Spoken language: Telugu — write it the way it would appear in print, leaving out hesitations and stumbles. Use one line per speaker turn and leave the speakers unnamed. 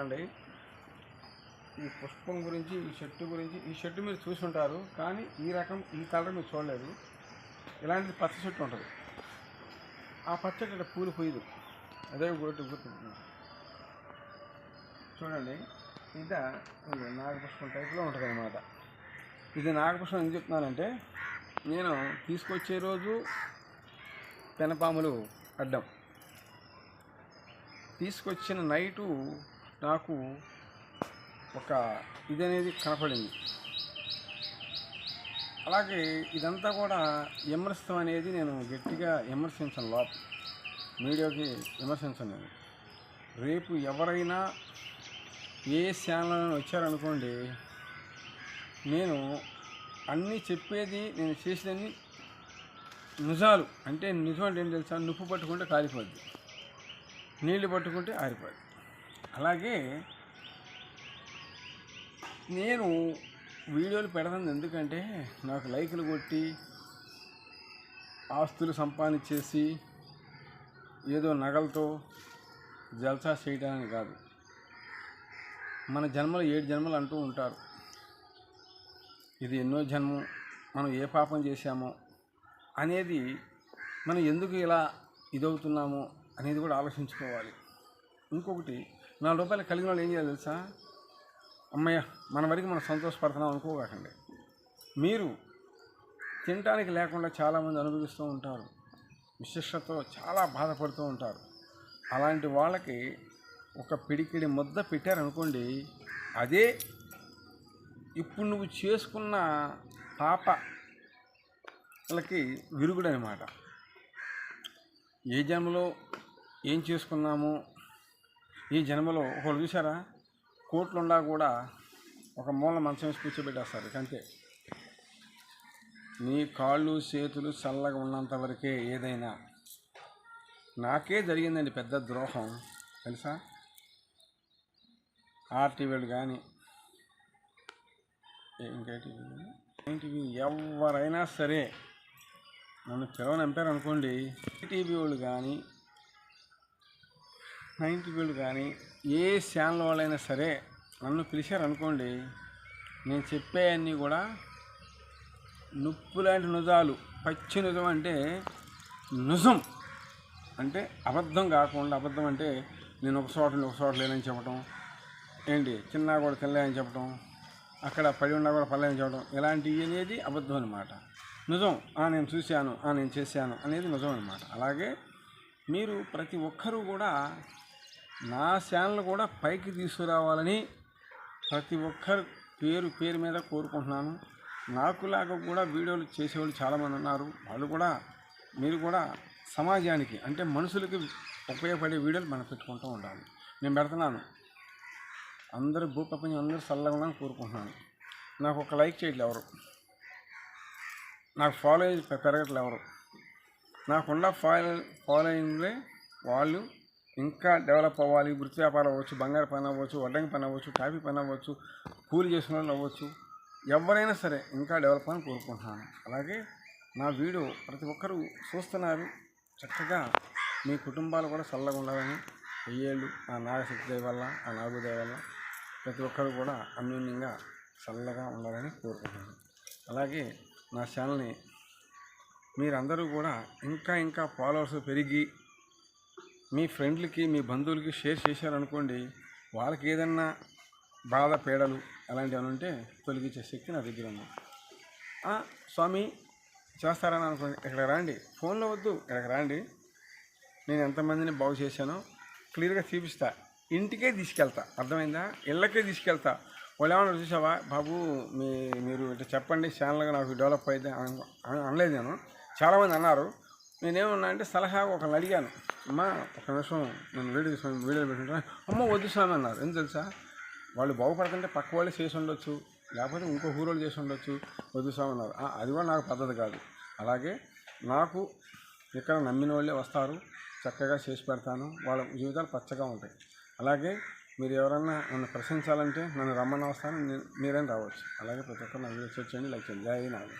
చూడండి, ఈ పుష్పం గురించి, ఈ చెట్టు గురించి, ఈ చెట్టు మీరు చూసి ఉంటారు, కానీ ఈ రకం ఈ కలర్ మీరు చూడలేదు. ఇలాంటిది పచ్చ చెట్టు ఉంటుంది. ఆ పచ్చ చెట్టు పూలు పోయదు, అదే గుర్తు. చూడండి, ఇది నాగపుష్పం టైప్లో ఉంటుంది అన్నమాట. ఇది నాగపుష్పం ఎందుకు చెప్తున్నానంటే, నేను తీసుకొచ్చే రోజు పెనపాములు అడ్డం, తీసుకొచ్చిన నైటు నాకు ఒక ఇది అనేది కనపడింది. అలాగే ఇదంతా కూడా విమర్శించడం అనేది నేను గట్టిగా విమర్శించను, మీడియాకి విమర్శించను నేను. రేపు ఎవరైనా ఏ ఛానల్ వచ్చారనుకోండి, నేను అన్నీ చెప్పేది, నేను చేసేదన్నీ నిజాలు. అంటే నిజం అంటే ఏం తెలుసా, నిప్పు పట్టుకుంటే కాలిపోద్ది, నీళ్లు పట్టుకుంటే ఆరిపోద్ది. అలాగే నేను వీడియోలు పెడతాను ఎందుకంటే, నాకు లైకులు కొట్టి ఆస్తులు సంపాదించేసి ఏదో నగలతో జల్సా చేయడానికి కాదు. మన జన్మలు 7 జన్మలు అంటూ ఉంటారు. ఇది ఎన్నో జన్మం, మనం ఏ పాపం చేశామో అనేది, మనం ఎందుకు ఇలా ఇదవుతున్నామో అనేది కూడా ఆలోచించుకోవాలి. ఇంకొకటి, 4 రూపాయలు కలిగిన వాళ్ళు ఏం చేయాలి తెలుసా, అమ్మయ్య మన వరకు మనం సంతోషపడుతున్నాం అనుకోకండి. మీరు తినడానికి లేకుండా చాలామంది అనుభవిస్తూ ఉంటారు, విశిష్టతో చాలా బాధపడుతూ ఉంటారు. అలాంటి వాళ్ళకి ఒక పిడికిడి ముద్ద పెట్టారనుకోండి, అదే ఇప్పుడు నువ్వు చేసుకున్న పాపలకి విరుగుడు అనమాట. ఏ జన్మలో ఏం చేసుకున్నామో, ఈ జన్మలో ఒకళ్ళు చూసారా, కోట్లుండా కూడా ఒక మూల మంచం వేసి కూర్చోబెట్టేస్తారు అంతే. నీ కాళ్ళు చేతులు చల్లగా ఉన్నంత వరకే ఏదైనా. నాకే జరిగిందండి పెద్ద ద్రోహం తెలుసా. ఆర్టీవీలు కానీ ఇంకేంటివి ఎవరైనా సరే నన్ను పిలవనంపారనుకోండి, టీవీ వాళ్ళు కానీ 90 కానీ ఏ ఛానల్ వాళ్ళైనా సరే నన్ను పిలిచారనుకోండి, నేను చెప్పేవన్నీ కూడా నుప్పు లాంటి నిజాలు. పచ్చి నిజం అంటే నిజం అంటే అబద్ధం కాకుండా, అబద్ధం అంటే నేను ఒక చోట లేనని చెప్పడం, ఏంటి చిన్న కూడా తినలేదని చెప్పడం, అక్కడ పడి ఉన్నా కూడా పడలేదని చెప్పడం, ఇలాంటివి అనేది అబద్ధం అనమాట. నిజం నేను చూశాను, నేను చేశాను అనేది నిజం అనమాట. అలాగే మీరు ప్రతి ఒక్కరూ కూడా నా ఛానల్ కూడా పైకి తీసుకురావాలని ప్రతి ఒక్కరు పేరు మీద కోరుకుంటున్నాను. నాకులాగా కూడా వీడియోలు చేసేవాళ్ళు చాలామంది ఉన్నారు. వాళ్ళు కూడా, మీరు కూడా సమాజానికి అంటే మనుషులకి ఉపయోగపడే వీడియోలు మనం పెట్టుకుంటూ ఉండాలి. నేను పెడుతున్నాను, అందరూ భూప్రపంచం అందరూ చల్లగా ఉండాలని కోరుకుంటున్నాను. నాకు ఒక లైక్ చేయట్లేదు ఎవరు, నాకు ఫాలోయింగ్ పెరగట్లేదు ఎవరు. నాకున్న ఫాలోయింగ్లే వాళ్ళు ఇంకా డెవలప్ అవ్వాలి. వృత్తి వ్యాపారం అవ్వచ్చు, బంగారు పని అవ్వచ్చు, వడ్డంగి పని అవ్వచ్చు, టాపీ పని అవ్వచ్చు, కూలి చేసిన వాళ్ళు అవ్వచ్చు, ఎవరైనా సరే ఇంకా డెవలప్ అని కోరుకుంటున్నాను. అలాగే నా వీడియో ప్రతి ఒక్కరూ చూస్తున్నారు. చక్కగా మీ కుటుంబాలు కూడా చల్లగా ఉండాలని, 1000 ఏళ్ళు ఆ నాగశక్తి దయ వల్ల, ఆ నాగుదయ వల్ల ప్రతి ఒక్కరు కూడా అన్యోన్యంగా చల్లగా ఉండాలని కోరుకుంటున్నాను. అలాగే నా ఛానల్ని మీరందరూ కూడా ఇంకా ఫాలోవర్స్ పెరిగి మీ ఫ్రెండ్లకి, మీ బంధువులకి షేర్ చేశారనుకోండి, వాళ్ళకి ఏదన్నా బాధ పీడలు అలాంటివి ఉంటే తొలగించే శక్తి నా దగ్గర ఉంది. స్వామి చేస్తారని అనుకోండి, ఇక్కడ రండి, ఫోన్లో వద్దు, ఇక్కడికి రండి, నేను ఎంతమందిని బాగు చేశానో క్లియర్గా చూపిస్తా. ఇంటికే తీసుకెళ్తా, అర్థమైందా, ఇళ్ళకే తీసుకెళ్తా. వాళ్ళు ఏమన్నా చూసావా బాబు, మీరు ఇట్లా చెప్పండి ఛానల్గా నాకు డెవలప్ అయితే అనలేదు నేను. చాలామంది అన్నారు. నేనేమన్నా అంటే సలహా ఒకళ్ళు అడిగాను, అమ్మా ఒక నిమిషం నేను వీడియో పెట్టుకుంటా, అమ్మ వద్దు స్వామి అన్నారు. ఎందుకు తెలుసా, వాళ్ళు బాగుపడుతుంటే పక్క వాళ్ళు చేసి ఉండొచ్చు, లేకపోతే ఇంకో ఊరోళ్ళు చేసి ఉండొచ్చు, వద్దు స్వామి అన్నారు. అది కూడా నాకు పద్ధతి కాదు. అలాగే నాకు ఇక్కడ నమ్మిన వాళ్ళే వస్తారు, చక్కగా చేసి పెడతాను, వాళ్ళ జీవితాలు పచ్చగా ఉంటాయి. అలాగే మీరు ఎవరన్నా నన్ను ప్రశంసాలంటే నన్ను రమ్మని వస్తాను, మీరేం రావచ్చు. అలాగే ప్రతి ఒక్కరు నా వీడియో చేయండి, లైక్ చేయండి. జై నాగ.